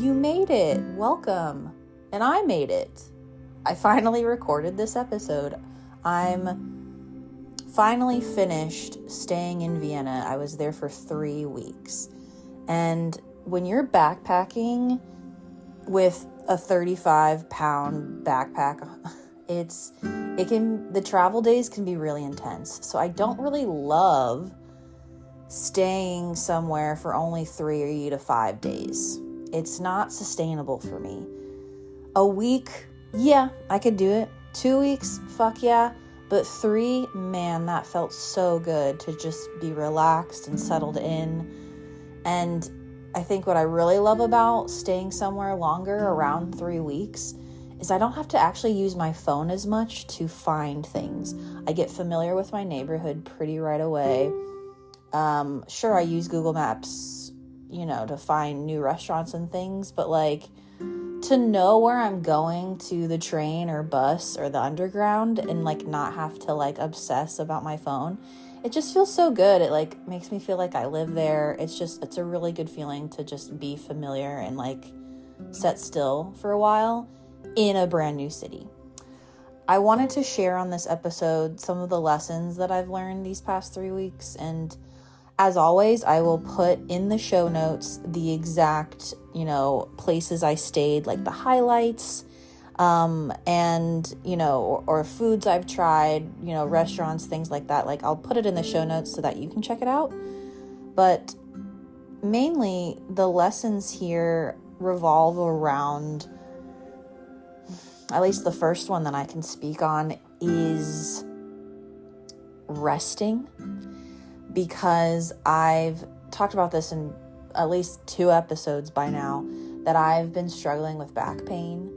You made it. Welcome. And I made it. I finally recorded this episode. I'm finally finished staying in Vienna. I was there for 3 weeks. And when you're backpacking with a 35-pound backpack, the travel days can be really intense. So I don't really love staying somewhere for only 3 to 5 days. It's not sustainable for me. A week, yeah, I could do it. 2 weeks, fuck yeah. But 3, man, that felt so good to just be relaxed and settled in. And I think what I really love about staying somewhere longer, around 3 weeks, is I don't have to actually use my phone as much to find things. I get familiar with my neighborhood pretty right away. Sure, I use Google Maps, to find new restaurants and things, but to know where I'm going to the train or bus or the underground and not have to obsess about my phone, it just feels so good. It makes me feel like I live there. It's a really good feeling to just be familiar and set still for a while in a brand new city. I wanted to share on this episode some of the lessons that I've learned these past 3 weeks, and as always, I will put in the show notes the exact, places I stayed, the highlights, and, or foods I've tried, restaurants, things like that. I'll put it in the show notes so that you can check it out. But mainly the lessons here revolve around, at least the first one that I can speak on is resting. Because I've talked about this in at least 2 episodes by now, that I've been struggling with back pain,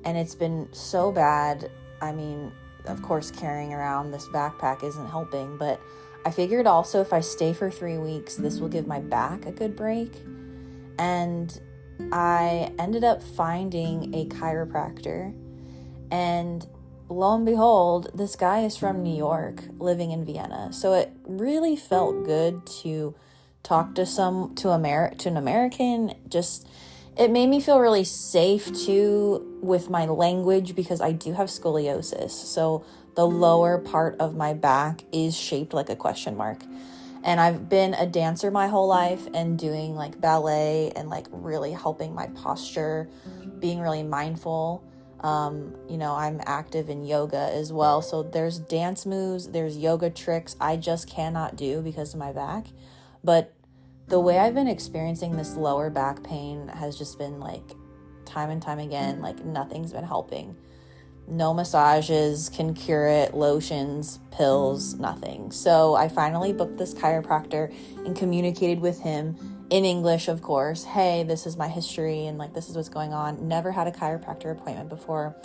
and it's been so bad. I mean, of course, carrying around this backpack isn't helping, but I figured also if I stay for 3 weeks, this will give my back a good break. And I ended up finding a chiropractor, and lo and behold, this guy is from New York, living in Vienna. So it really felt good to talk to an American. Just, it made me feel really safe too with my language, because I do have scoliosis. So the lower part of my back is shaped like a question mark. And I've been a dancer my whole life and doing ballet and really helping my posture, being really mindful. I'm active in yoga as well. So there's dance moves, there's yoga tricks I just cannot do because of my back. But the way I've been experiencing this lower back pain has just been time and time again, nothing's been helping. No massages can cure it, lotions, pills, nothing. So I finally booked this chiropractor and communicated with him in English, of course. Hey, this is my history and this is what's going on. Never had a chiropractor appointment before.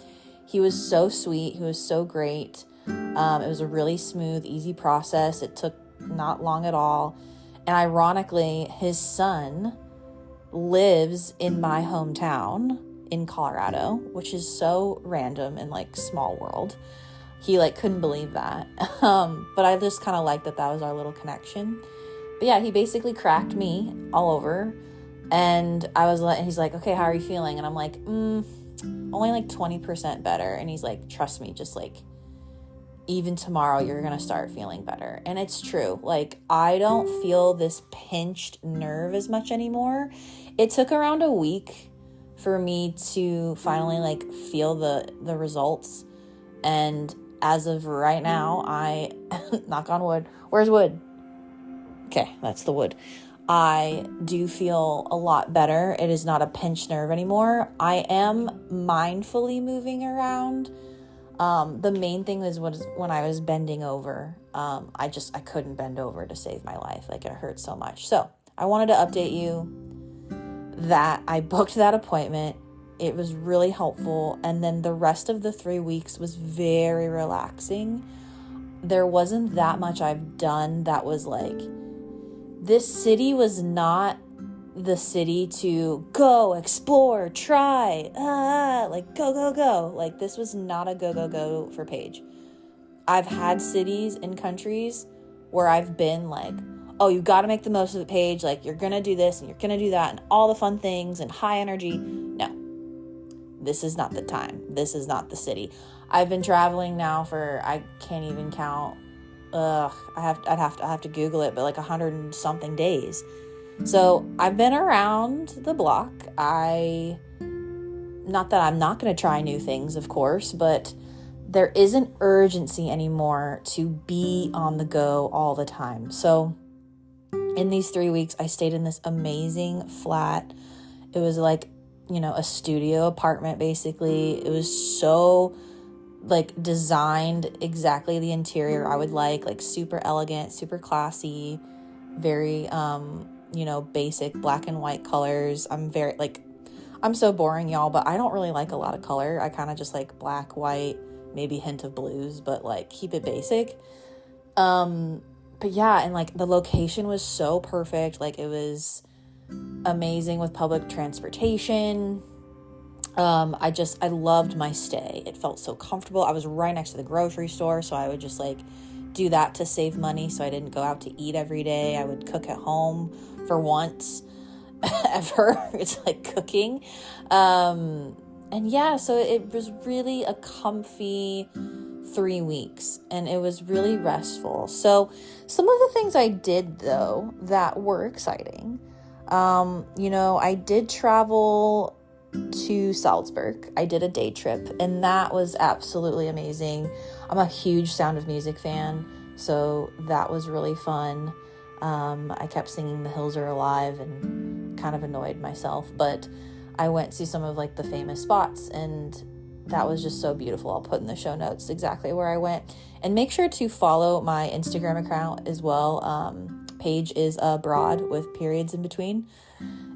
He was so sweet. He was so great. It was a really smooth, easy process. It took not long at all. And ironically, his son lives in my hometown in Colorado, which is so random and small world. He couldn't believe that. But I just kind of liked that was our little connection. But yeah, he basically cracked me all over, and he's like, okay, how are you feeling? And I'm like, only 20% better. And he's like, trust me, just even tomorrow, you're going to start feeling better. And it's true. I don't feel this pinched nerve as much anymore. It took around a week for me to finally feel the results. And as of right now, I, knock on wood, where's wood? Okay, that's the wood. I do feel a lot better. It is not a pinched nerve anymore. I am mindfully moving around. The main thing was when I was bending over. I couldn't bend over to save my life. It hurt so much. So I wanted to update you that I booked that appointment. It was really helpful. And then the rest of the 3 weeks was very relaxing. There wasn't that much I've done that was this city was not the city to go, explore, try, go. This was not a go for Paige. I've had cities and countries where I've been oh, you got to make the most of the page. Like, you're going to do this and you're going to do that and all the fun things and high energy. No, this is not the time. This is not the city. I've been traveling now for, I can't even count. I'd have to Google it, but like 100 and something days. So I've been around the block. Not that I'm not going to try new things, of course, but there isn't urgency anymore to be on the go all the time. So in these 3 weeks, I stayed in this amazing flat. It was like, a studio apartment, basically. It was so like designed exactly the interior I would like super elegant, super classy, very, basic black and white colors. I'm so boring, y'all, but I don't really like a lot of color. I kind of just like black, white, maybe a hint of blues, but like keep it basic. But yeah, and like the location was so perfect. Like it was amazing with public transportation. I loved my stay. It felt so comfortable. I was right next to the grocery store, so I would just like do that to save money so I didn't go out to eat every day. I would cook at home for once ever. It's like cooking. And yeah, so it was really a comfy 3 weeks and it was really restful. So some of the things I did though that were exciting, I did travel to Salzburg. I did a day trip and that was absolutely amazing. I'm a huge Sound of Music fan, so that was really fun. I kept singing The Hills Are Alive and kind of annoyed myself, but I went to some of like the famous spots and that was just so beautiful. I'll put in the show notes exactly where I went, and make sure to follow my Instagram account as well. Paige is abroad with periods in between,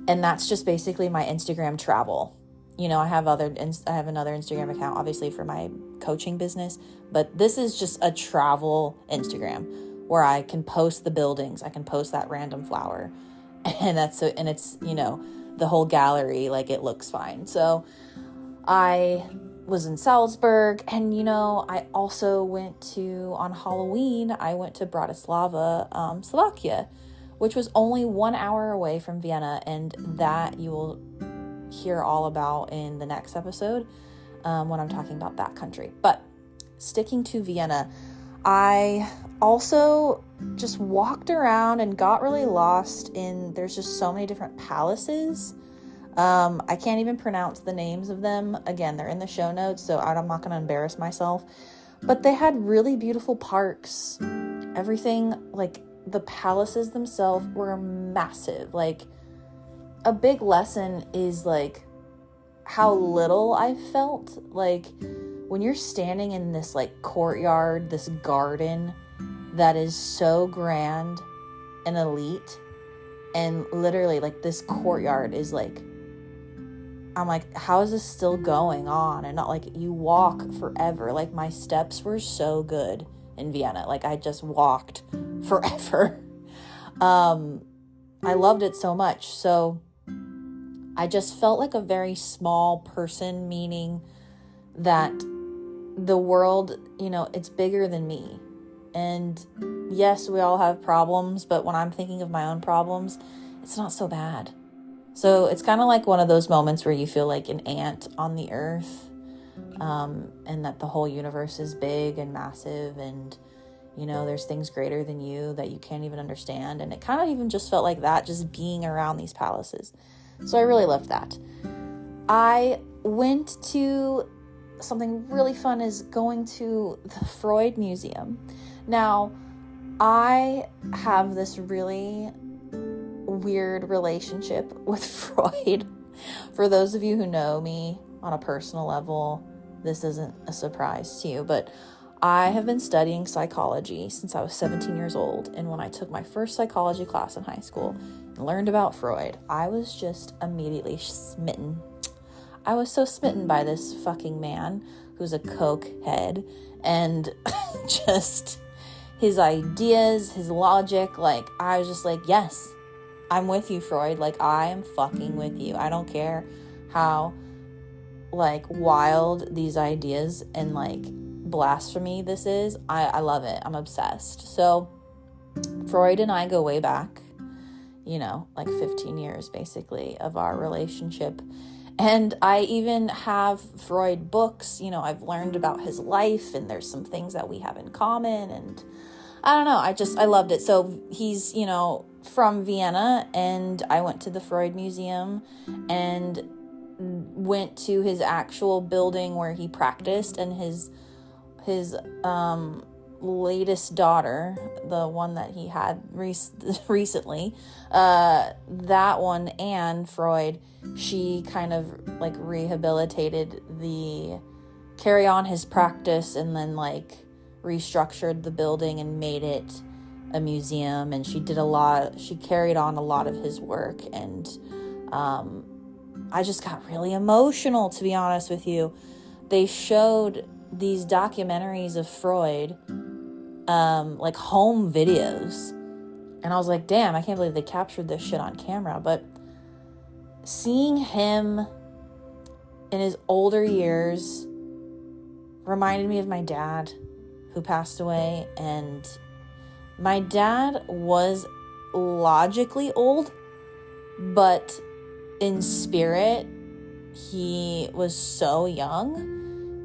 and that's just basically my Instagram travel. I have another Instagram account obviously for my coaching business, but this is just a travel Instagram where I can post the buildings, I can post that random flower, and it's the whole gallery, like it looks fine. So I was in Salzburg, and I also on Halloween I went to Bratislava, Slovakia, which was only 1 hour away from Vienna, and that you will hear all about in the next episode when I'm talking about that country. But sticking to Vienna, I also just walked around and got really lost there's just so many different palaces. I can't even pronounce the names of them. Again, they're in the show notes, so I'm not going to embarrass myself. But they had really beautiful parks. Everything, like the palaces themselves were massive. Like a big lesson is like how little I felt. Like when you're standing in this like courtyard, this garden that is so grand and elite, and literally like this courtyard is like, I'm like, how is this still going on? And not like you walk forever. Like my steps were so good in Vienna. Like I just walked forever. I loved it so much. So I just felt like a very small person, meaning that the world, it's bigger than me. And yes, we all have problems, but when I'm thinking of my own problems, it's not so bad. So it's kind of like one of those moments where you feel like an ant on the earth, and that the whole universe is big and massive, and there's things greater than you that you can't even understand. And it kind of even just felt like that, just being around these palaces. So I really loved that. I went to something really fun, is going to the Freud Museum. Now, I have this really weird relationship with Freud. For those of you who know me on a personal level, this isn't a surprise to you, but I have been studying psychology since I was 17 years old, and when I took my first psychology class in high school and learned about Freud, I was just immediately smitten. I was so smitten by this fucking man who's a coke head, and just his ideas, his logic, like I was just like, yes, I'm with you, Freud. Like, I am fucking with you. I don't care how, like, wild these ideas and, like, blasphemy this is. I love it. I'm obsessed. So Freud and I go way back, like 15 years basically of our relationship. And I even have Freud books, I've learned about his life, and there's some things that we have in common, and I don't know, I loved it. So he's, from Vienna, and I went to the Freud Museum and went to his actual building where he practiced, and his latest daughter, the one that he had recently, that one, Anne Freud, she kind of like rehabilitated carry on his practice, and then like restructured the building and made it a museum. And she carried on a lot of his work, and I just got really emotional, to be honest with you. They showed these documentaries of Freud, like home videos, and I was like, damn, I can't believe they captured this shit on camera. But seeing him in his older years reminded me of my dad, who passed away. And my dad was logically old, but in spirit, he was so young.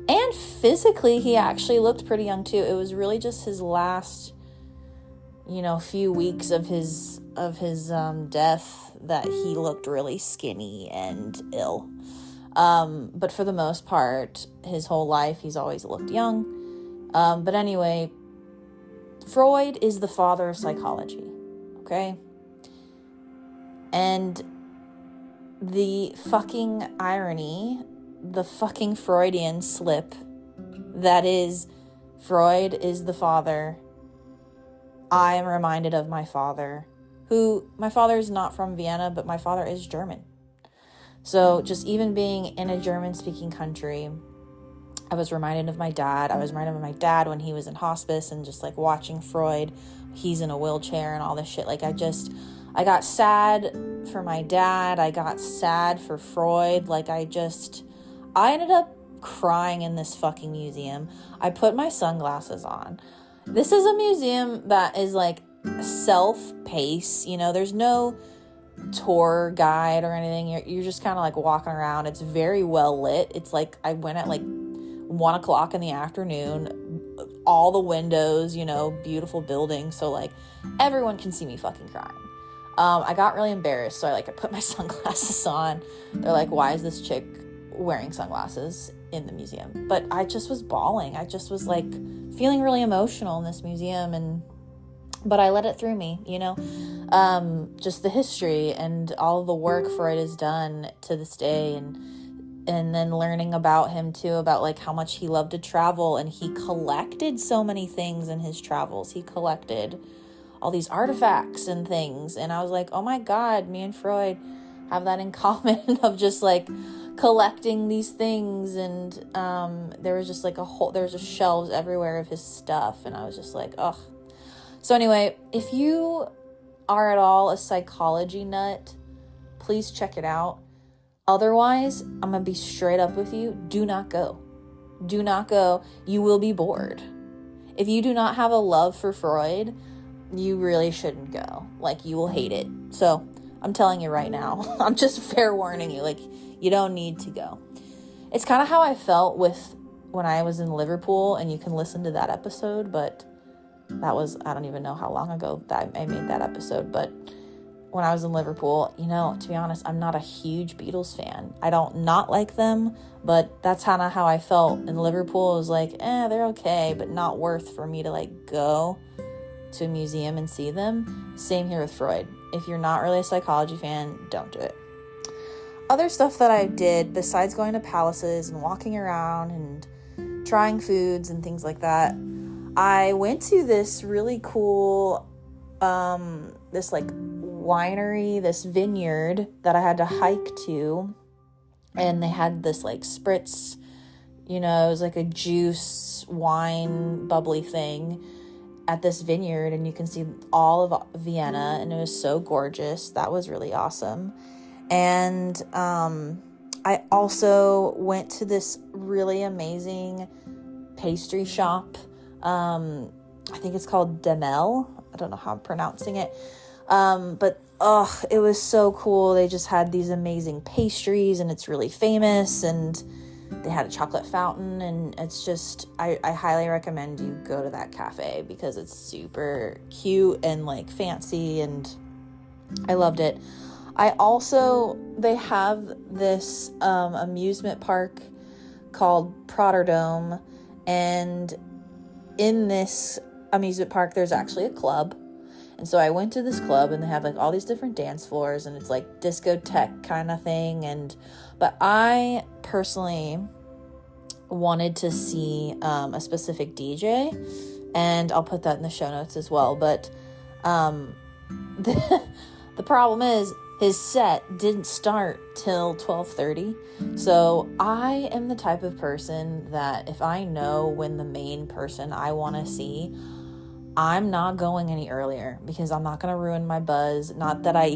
And physically, he actually looked pretty young too. It was really just his last, few weeks of his death that he looked really skinny and ill. But for the most part, his whole life, he's always looked young. But anyway, Freud is the father of psychology, okay? And the fucking irony, the fucking Freudian slip, that is, Freud is the father. I am reminded of my father, my father is not from Vienna, but my father is German. So just even being in a German-speaking country, I was reminded of my dad. I was reminded of my dad when he was in hospice, and just like watching Freud, he's in a wheelchair and all this shit. Like I got sad for my dad. I got sad for Freud. Like I ended up crying in this fucking museum. I put my sunglasses on. This is a museum that is like self-paced. There's no tour guide or anything. You're just kind of like walking around. It's very well lit. It's like I went at like 1:00 in the afternoon, all the windows, beautiful building. So like everyone can see me fucking crying. I got really embarrassed. So I put my sunglasses on. They're like, why is this chick wearing sunglasses in the museum? But I just was bawling. I just was like feeling really emotional in this museum, but I let it through me, just the history and all of the work Freud has done to this day, and then learning about him too, about like how much he loved to travel, and he collected so many things in his travels. He collected all these artifacts and things, and I was like, oh my God, me and Freud have that in common of just like collecting these things. And there was just like there's just shelves everywhere of his stuff, and I was just like, ugh. So anyway, if you are at all a psychology nut, please check it out. Otherwise, I'm going to be straight up with you. Do not go. Do not go. You will be bored. If you do not have a love for Freud, you really shouldn't go. Like, you will hate it. So I'm telling you right now, I'm just fair warning you. Like, you don't need to go. It's kind of how I felt when I was in Liverpool, and you can listen to that episode, but that was, I don't even know how long ago that I made that episode. But when I was in Liverpool, to be honest, I'm not a huge Beatles fan. I don't not like them, but that's kind of how I felt in Liverpool. It was like, they're okay, but not worth for me to like go to a museum and see them. Same here with Freud. If you're not really a psychology fan, don't do it. Other stuff that I did besides going to palaces and walking around and trying foods and things like that, I went to this really cool, this like winery, this vineyard that I had to hike to, and they had this like spritz, it was like a juice, wine, bubbly thing at this vineyard, and you can see all of Vienna, and it was so gorgeous. That was really awesome. And I also went to this really amazing pastry shop. I think it's called Demel. don't know how I'm pronouncing it. But it was so cool. They just had these amazing pastries, and it's really famous, and they had a chocolate fountain, and it's just, I highly recommend you go to that cafe because it's super cute and like fancy, and I loved it. They have this amusement park called Prater, and in this amusement park there's actually a club. And so I went to this club, and they have like all these different dance floors, and it's like discotheque kind of thing. But I personally wanted to see a specific DJ, and I'll put that in the show notes as well. But the problem is his set didn't start till 12:30. So I am the type of person that if I know when the main person I want to see, I'm not going any earlier because I'm not going to ruin my buzz. Not that I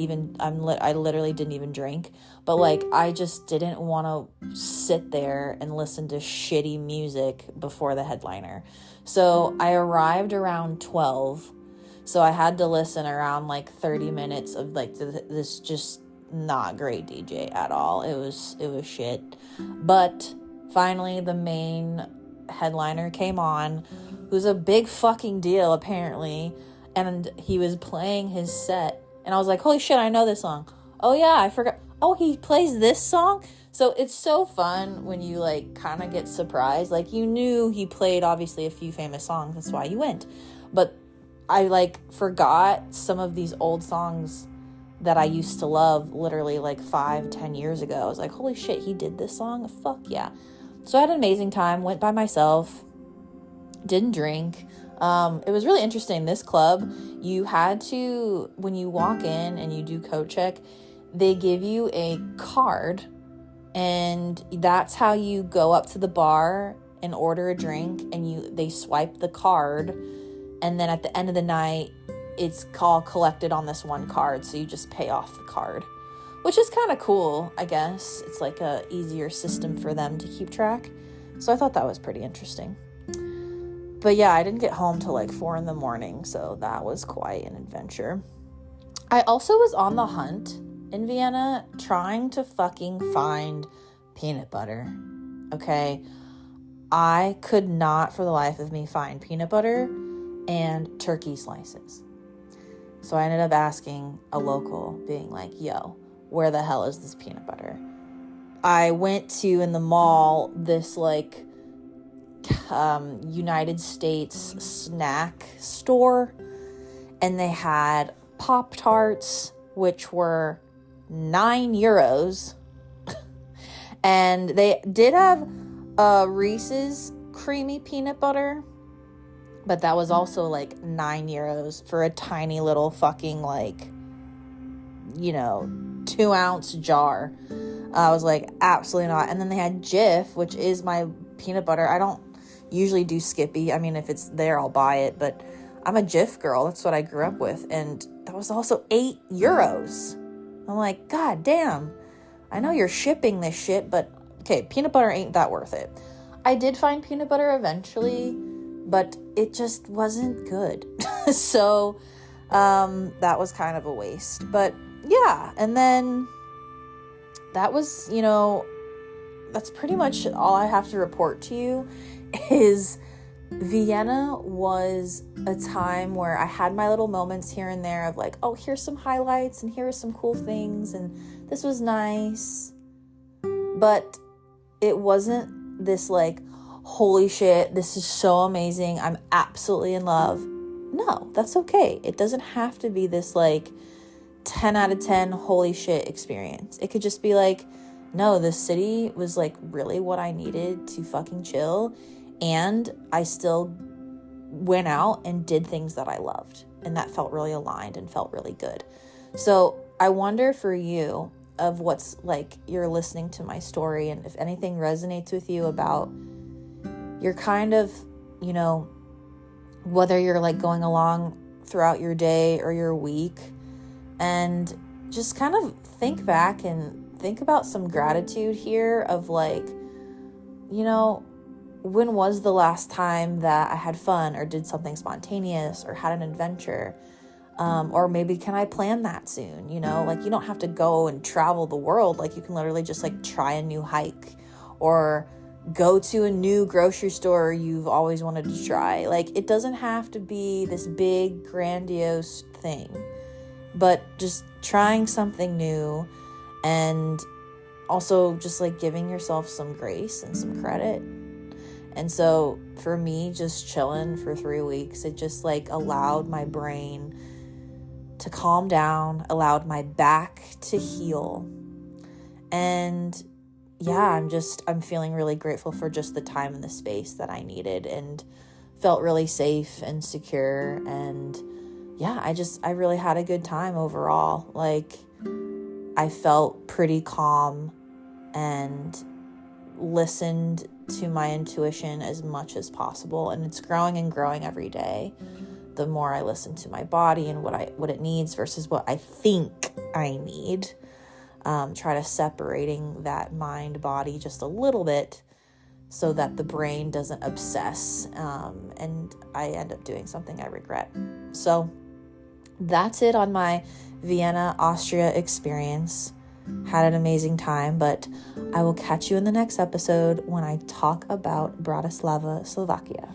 literally didn't even drink, but like I just didn't want to sit there and listen to shitty music before the headliner. So I arrived around 12. So I had to listen around like 30 minutes of like this just not great DJ at all. It was shit. But finally the main headliner came on, who's a big fucking deal apparently, and he was playing his set, and I was like, holy shit, I know this song. Oh yeah, I forgot. Oh, he plays this song? So it's so fun when you like kind of get surprised. Like you knew he played obviously a few famous songs, that's why you went, but I like forgot some of these old songs that I used to love literally like 5-10 years ago. I was like, holy shit, he did this song? Fuck yeah. So I had an amazing time, went by myself, didn't drink. It was really interesting. This club, you had to, when you walk in and you do coat check, they give you a card, and that's how you go up to the bar and order a drink, and they swipe the card, and then at the end of the night, it's all collected on this one card, so you just pay off the card, which is kind of cool, I guess. It's like a easier system for them to keep track, so I thought that was pretty interesting. But yeah, I didn't get home till like 4 a.m, so that was quite an adventure. I also was on the hunt in Vienna trying to fucking find peanut butter, okay? I could not for the life of me find peanut butter and turkey slices. So I ended up asking a local, being like, yo, where the hell is this peanut butter? I went to, in the mall, this like United States snack store, and they had Pop-Tarts, which were €9. And they did have Reese's creamy peanut butter, but that was also like €9 for a tiny little fucking like, 2-ounce jar. I was like, absolutely not. And then they had Jif, which is my peanut butter. I don't usually do Skippy. I mean, if it's there, I'll buy it, but I'm a Jif girl. That's what I grew up with. And that was also €8. I'm like, God damn. I know you're shipping this shit, but okay, peanut butter ain't that worth it. I did find peanut butter eventually, but it just wasn't good. So that was kind of a waste. But yeah, and then that was, that's pretty much all I have to report to you. Is Vienna was a time where I had my little moments here and there of like, oh, here's some highlights and here are some cool things and this was nice. But it wasn't this like, holy shit, this is so amazing, I'm absolutely in love. No, that's okay. It doesn't have to be this like 10 out of 10 holy shit experience. It could just be like, no, this city was like really what I needed to fucking chill. And I still went out and did things that I loved. And that felt really aligned and felt really good. So I wonder for you of what's like you're listening to my story, and if anything resonates with you about your kind of, whether you're like going along throughout your day or your week, and just kind of think back and think about some gratitude here of like, when was the last time that I had fun or did something spontaneous or had an adventure? Or maybe can I plan that soon? You know, like you don't have to go and travel the world. Like you can literally just like try a new hike or go to a new grocery store you've always wanted to try. Like it doesn't have to be this big grandiose thing, but just trying something new and also just like giving yourself some grace and some credit. And so for me, just chilling for 3 weeks, it just like allowed my brain to calm down, allowed my back to heal. And yeah, I'm feeling really grateful for just the time and the space that I needed and felt really safe and secure. And yeah, I really had a good time overall. Like I felt pretty calm and listened to my intuition as much as possible. And it's growing and growing every day. The more I listen to my body and what it needs versus what I think I need. Try to separating that mind body just a little bit so that the brain doesn't obsess and I end up doing something I regret. So that's it on my Vienna, Austria experience. Had an amazing time, but I will catch you in the next episode when I talk about Bratislava, Slovakia.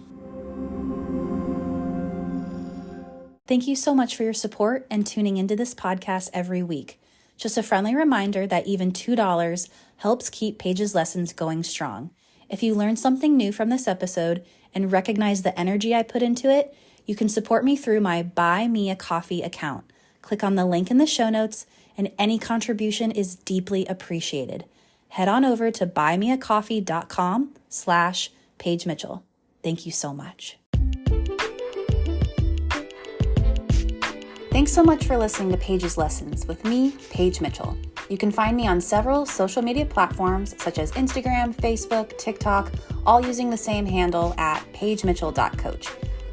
Thank you so much for your support and tuning into this podcast every week. Just a friendly reminder that even $2 helps keep Paige's lessons going strong. If you learned something new from this episode and recognize the energy I put into it, you can support me through my Buy Me a Coffee account. Click on the link in the show notes, and any contribution is deeply appreciated. Head on over to buymeacoffee.com/Paige Mitchell. Thank you so much. Thanks so much for listening to Paige's Lessons with me, Paige Mitchell. You can find me on several social media platforms such as Instagram, Facebook, TikTok, all using the same handle at paigemitchell.coach.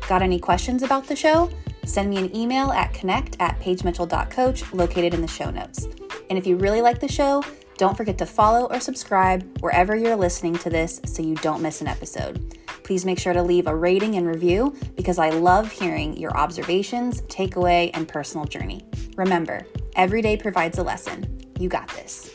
Got any questions about the show? Send me an email at connect@paigemitchell.coach located in the show notes. And if you really like the show, don't forget to follow or subscribe wherever you're listening to this so you don't miss an episode. Please make sure to leave a rating and review because I love hearing your observations, takeaway, and personal journey. Remember, every day provides a lesson. You got this.